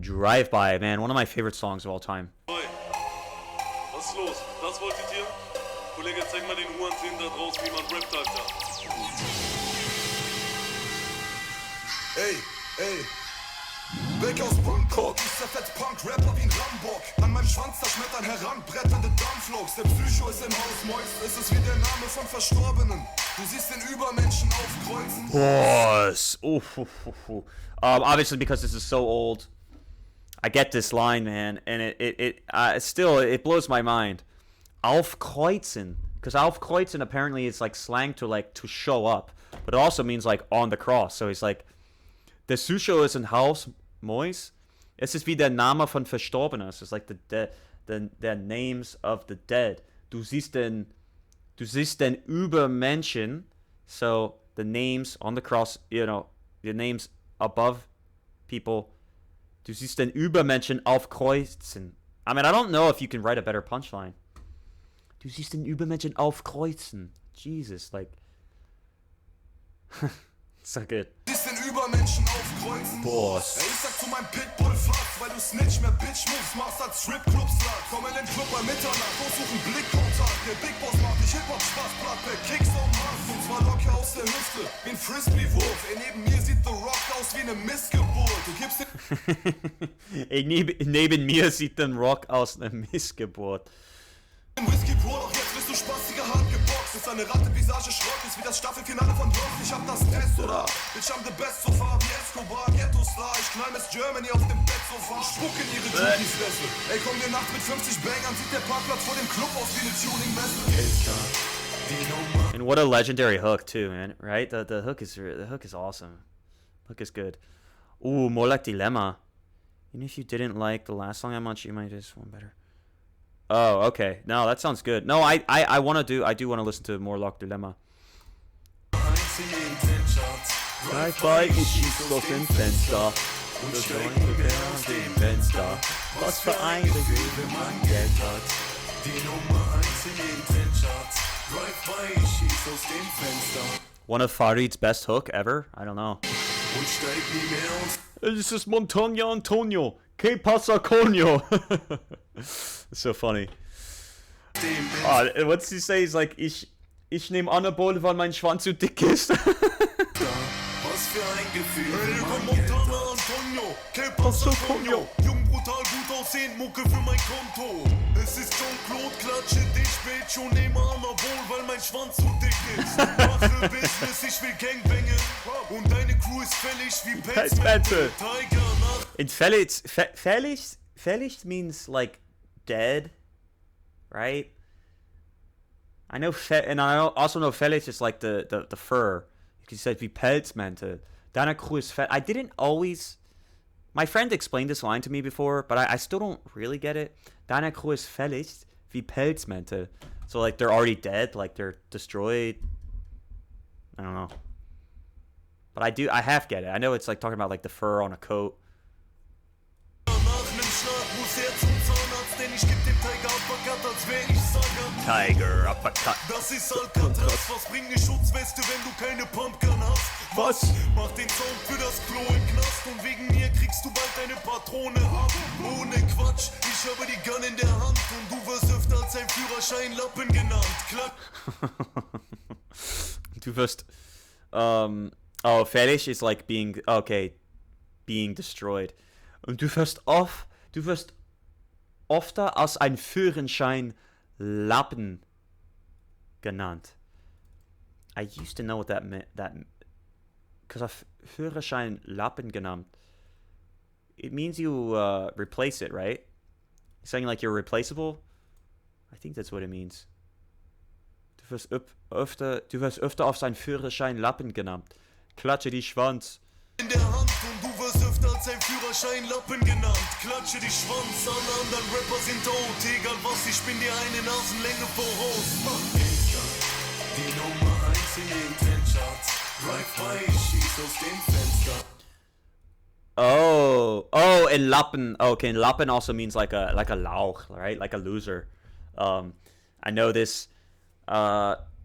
Drive-By, man, one of my favorite songs of all time. Oi, was ist los? Das wolltet ihr? Kollege, zeig mal den Hurensehen da draußen, wie man rappt, Alter. Ey, weg aus Bangkok, ich zerfetz Punk-Rapper wie ein Rambock. An meinem Schwanz zerschmettern heranbretternde Dampfloks. Der Psycho ist im Haus, Moist, es ist wie der Name von Verstorbenen. Du siehst den Übermenschen aufkreuzen. Boss. Obviously, because this is so old, I get this line, man, and it blows my mind. Aufkreuzen, because aufkreuzen apparently is like slang to like to show up, but it also means like on the cross. So he's like, der Psycho ist im Haus, Mois. Es ist wie der Name von Verstorbenen. It's like the names of the dead. Du siehst den Übermenschen. So the names on the cross, you know, the names above people. Du siehst den Übermenschen aufkreuzen. I mean, I don't know if you can write a better punchline. Du siehst den Übermenschen aufkreuzen. Jesus, like. So good. Siehst den Übermenschen aufkreuzen. Boss. Ey, ich sag zu meinem Pitbull fuck, weil du Snitch mehr Bitch-Moves machst als Strip-Clubs lag. Komm in den Club bei Mitternacht, aussuchen Blickkontakt. Der Big Boss macht dich Hip-Hop-Spaß, platt per Kicks auf Mars. Und zwar locker aus der Hüfte, wie ein Frisbee-Wurf. Ey, neben mir sieht The Rock aus wie eine Missgeburt. Du gibst den Ey, neben mir sieht den Rock aus einer Missgeburt. Whisky pur, doch jetzt bist du spastiger hart geboxt. Ist eine Ratte, Visage Schrott, ist wie das Staffelfinale von Rock. Ich hab das Test, oder? Bitch, I'm the best so far, wie Escobar, Ghetto-Star. Ich knall Miss Germany auf dem Bett so far. Spuck in ihre Tutti-Fresse. Ey, komm dir Nacht mit 50 Bangern, sieht der Parkplatz vor dem Club aus wie eine Tuning-Messe. And what a legendary hook too, man. Right? The hook is awesome. Hook is good. Ooh, more like Dilemma. Even if you didn't like the last song that much, you might just one better. Oh, okay. No, that sounds good. No, I do want to listen to more Lock Dilemma. Drive-By, ich schieß aus dem Fenster. Und das Joint aus dem Fenster. Was für eine Höhe man Geld hat. Die Nummer 1 in den Trendcharts. Drive-By, ich schieß aus dem Fenster. One of Farid's best hook ever? I don't know. Und steig nie mehr aus. This is Montaña Antonio. Que pasa, coño? It's so funny. What's he say? He's like, ich nehme Anabol, weil mein Schwanz zu dick ist. Was für ein Gefühl. Hey, Montaña Antonio. Que pasa, coño? Jung, brutal, gut aussehend, Mucke für mein Konto. Es ist Jean-Claude, klatsche dich, Bitch, und nehme Anabol, weil mein Schwanz zu dick ist. Mache Business, ich will Gangbangen. Und deine Crew ist fällig wie Pelzmantel. Tiger nach. In fällig means like dead, right? I know, and I also know fällig is like the fur. You said wie Pelzmantel. Deine Crew ist I didn't always. My friend explained this line to me before, but I still don't really get it. Deine Crew ist fällig wie Pelzmantel. So like they're already dead, like they're destroyed. I don't know. But I half get it. I know it's like talking about like the fur on a coat. Tiger Uppercut. Das ist Alcatraz, was bringt eine Schutzweste, wenn du keine Pumpgun hast? Was? Mach den Sound für das Klo im Knast und wegen mir kriegst du bald eine Patrone ab. Ohne Quatsch, ich habe die Gun in der Hand und du wirst öfter als ein Führerschein Lappen genannt. Klack. Du wirst, oh, fertig is like being, okay, being destroyed. Und du wirst öfter als ein Führerschein Lappen genannt. I used to know what that meant. Because of Führerschein Lappen genannt. It means you replace it, right? You're saying like you're replaceable? I think that's what it means. Du wirst öfter auf seinen Führerschein Lappen genannt. Klatsche die Schwanz. In der Hand und du wirst öfter als ein Führerschein Lappen genannt. Klatsche die Schwanz, alle anderen Rapper sind tot. Egal was, ich bin dir eine Nasenlänge voraus. Die Nummer 1 in den Trendcharts. Drive-By, ich schieß aus dem Fenster. Oh, and Lappen. Okay, and Lappen also means like a Lauch, right? Like a loser. I know this.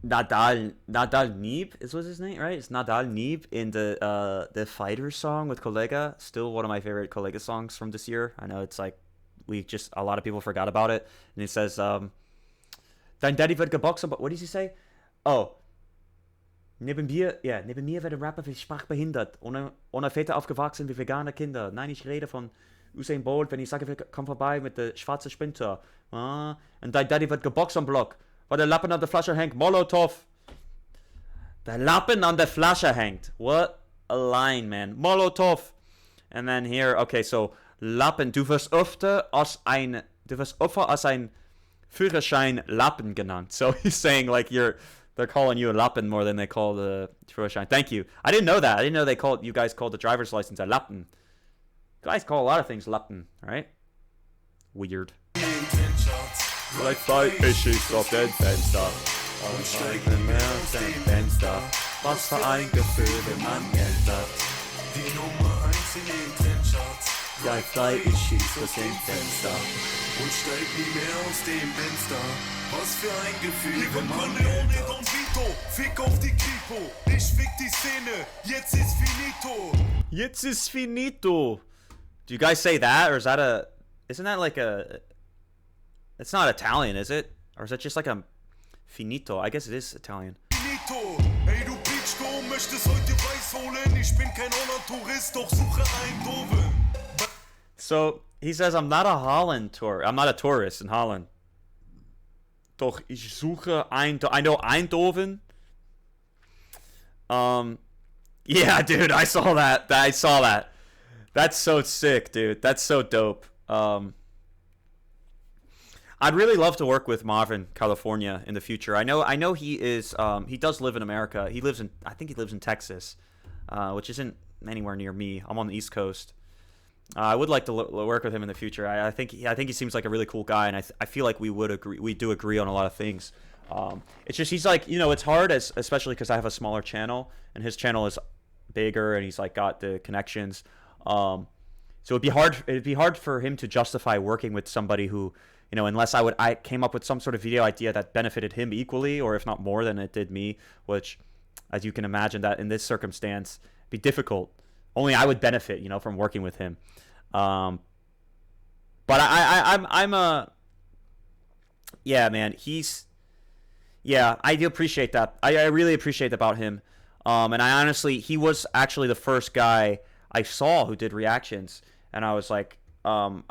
Nadal Neeb is what's his name, right? It's Nadal Neeb in the Fighter song with Kollegah. Still one of my favorite Kollegah songs from this year. I know it's like a lot of people forgot about it. And he says, Dein Daddy wird geboxt, but what does he say? Oh, neben mir wird ein Rapper wie schwach behindert. Ohne Väter aufgewachsen wie vegane Kinder. Nein, ich rede von Usain Bolt, wenn ich sage, komm vorbei mit der schwarzen Sprinter. Und dein Daddy wird geboxt am Block. Weil der Lappen an der Flasche hängt. Molotov. Der Lappen an der Flasche hängt. What a line, man. Molotov. And then here, okay, so Lappen. Du wirst öfter als ein Führerschein Lappen genannt. So he's saying like they're calling you a Lappen more than they call the Führerschein. Thank you. I didn't know that. I didn't know you guys called the driver's license a Lappen. You guys call a lot of things Lappen, right? Weird. Vielleicht sei ich auf dem Fenster und steige mehr aus dem Fenster. Was für ein Gefühl, wenn man Geld hat. Die Nummer 1 in den Trendcharts. Vielleicht sei ich aus dem Fenster und steig nie mehr aus dem Fenster. Was für ein Gefühl, wenn man Leone Don Vito, fick auf die Kripo. Ich fick die Szene, jetzt ist finito. Jetzt ist finito. Do you guys say that, or isn't that like a... It's not Italian, is it? Or is that just like a finito? I guess it is Italian. Finito, ey du Bitchko, möchtest heute Weiß holen? Ich bin kein Holland-Tourist, doch suche Eindhoven. So, he says, I'm not a tourist in Holland. Doch ich suche I know Eindhoven. Yeah, dude, I saw that. That's so sick, dude. That's so dope. I'd really love to work with Marvin, California, in the future. I know he is. He does live in America. I think he lives in Texas, which isn't anywhere near me. I'm on the East Coast. I would like to work with him in the future. I think he seems like a really cool guy, and I feel like we do agree on a lot of things. It's just he's like, it's hard, especially because I have a smaller channel and his channel is bigger, and he's like got the connections. So it'd be hard for him to justify working with somebody who, unless I came up with some sort of video idea that benefited him equally, or if not more than it did me, which, as you can imagine, that in this circumstance, be difficult. Only I would benefit, from working with him. But man, I do appreciate that. I really appreciate about him. And he was actually the first guy I saw who did reactions, and I was like, I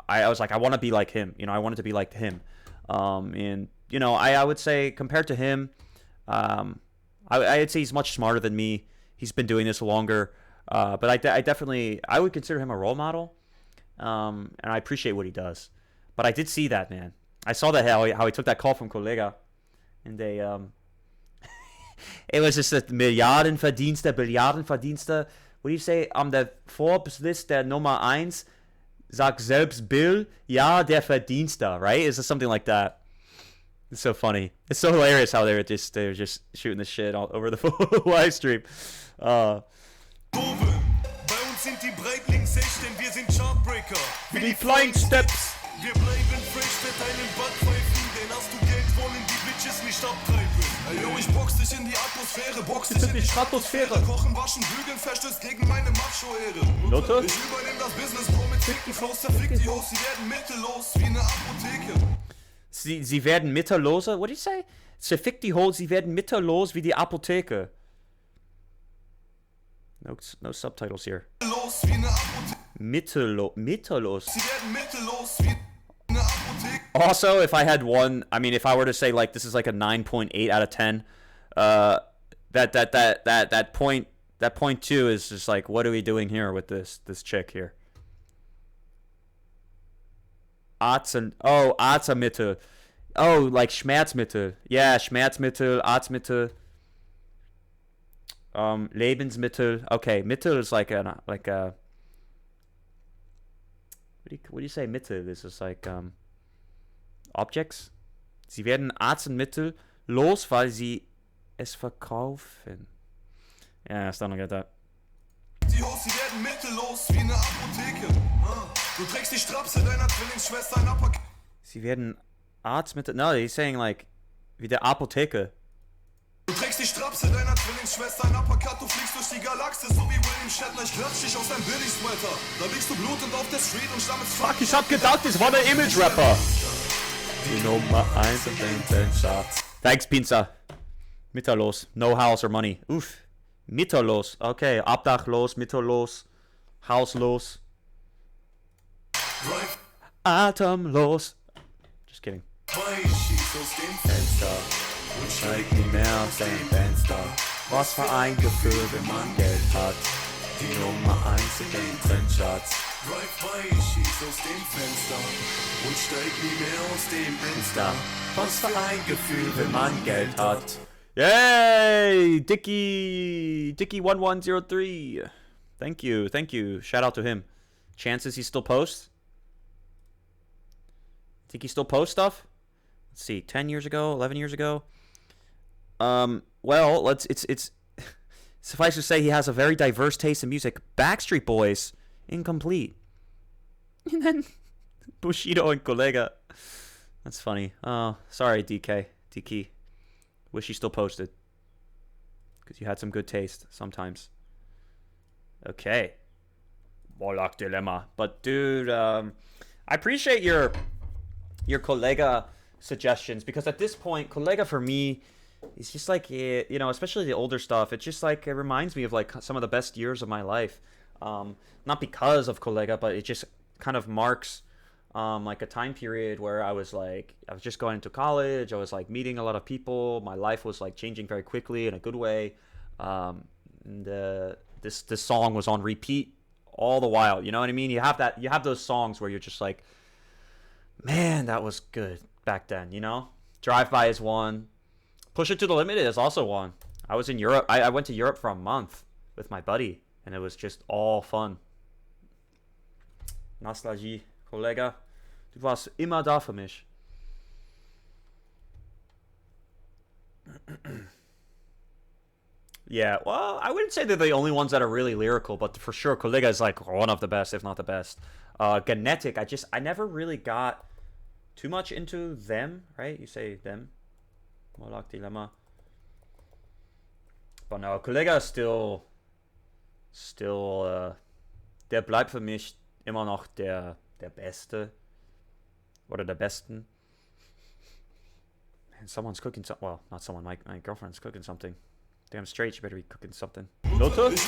want to be like him. I wanted to be like him. And I would say compared to him, I'd say he's much smarter than me. He's been doing this longer. But I would consider him a role model. And I appreciate what he does. But I did see that, man. I saw that how he took that call from Kollegah, and they it was just a Billiardenverdienste. What do you say? Der Forbes-List der Nummer 1. Sag selbst Bill, ja, der Verdienster, right? Is it something like that? It's so funny. It's so hilarious how they were just shooting the shit all over the live stream. Bei uns sind die Breitlings echt, denn wir sind Chartbreaker. Wie die Flying Steps. Wir bleiben fresh, verteilen Backpfeifen, denn hast du Geld, wollen die Bitches nicht abtreiben. Ey, yo, ich box dich in die Atmosphäre, box dich in die Stratosphäre. Kochen, waschen, bügeln, verstößt gegen meine Macho-Ehre. Lotte? Ich übernehm das Business, Bro, mit fickten Flows, zerfick die Hosts, sie werden mittellos wie eine Apotheke. Sie werden mittelloser? What did you say? Zerfick die Holes, sie werden mittellos wie die Apotheke. No subtitles here. Mittellos. Sie werden mittellos wie eine Apotheke. Also, if I had one, if I were to say like this is like a 9.8 out of 10, that point 2 is just like, what are we doing here with this chick here? Arztmittel. Oh, like Schmerzmittel. Yeah, Schmerzmittel, Arztmittel. Lebensmittel. Okay, Mittel is like a what do you say Mittel? This is like objects. Sie werden Arzneimittel los, weil sie es verkaufen. Yeah, I still don't get that. Die Hosts, sie werden mittellos wie eine Apotheke. Du trägst die Strapse deiner Zwillingsschwester in Apotheke. Sie werden Arztmittel. No, he's saying like wie der Apotheke. die Strapse deiner Zwillingsschwester. Ein Uppercut, du fliegst durch die Galaxis, so wie William Shatner. Ich klatsch dich aus deinem Billy-Sweater. Da liegst du blutend auf der Street und stammelst. Fuck, ich hab gedacht, das war der Image-Rapper. Die Nummer 1 in den Charts. Thanks, Pinza. Mitterlos. No house or money. Uff. Mitterlos. Okay, obdachlos, mitterlos, hauslos. Atemlos. Just kidding. Schieß aus dem Fenster und steig nicht mehr aus dem Fenster. Was für ein Gefühl, wenn man Geld hat. Die Nummer 1 in den Trendcharts. Drive-by, schieß aus dem Fenster und steig nie mehr aus dem Fenster. Was für ein Gefühl, wenn man Geld hat. Yay! Dicky1103. Thank you. Shout out to him. Chances he still posts? Think he still posts stuff? Let's see, 10 years ago, 11 years ago. Well, it's suffice to say he has a very diverse taste in music. Backstreet Boys, incomplete. And then Bushido and Kollegah. That's funny. Oh, sorry, DK. Wish he still posted. Because you had some good taste sometimes. Okay. Moloch Dilemma. But dude, I appreciate your Kollegah suggestions, because at this point, Kollegah for me is just like, you know, especially the older stuff, it's just like, it reminds me of like some of the best years of my life. Not because of Kollegah, but it just kind of marks like a time period where I was just going into college, I was like meeting a lot of people, my life was like changing very quickly in a good way. This song was on repeat all the while, you know what I mean? You have those songs where you're just like, man, that was good back then, you know? Drive By is one. Push It to the Limit is also one. I was in Europe. I went to Europe for a month with my buddy, and it was just all fun. Nostalgie, Kollegah. Du warst immer da für mich. Yeah, well, I wouldn't say they're the only ones that are really lyrical, but for sure, Kollegah is like one of the best, if not the best. Genetic, I never really got too much into them, right? You say them. Moloch Dilemma. But no, Kollegah ist still, der bleibt für mich immer noch der Beste. Oder der Besten. Man, someone's cooking something. Well, not someone, my girlfriend's cooking something. Damn straight, she better be cooking something. Lotus?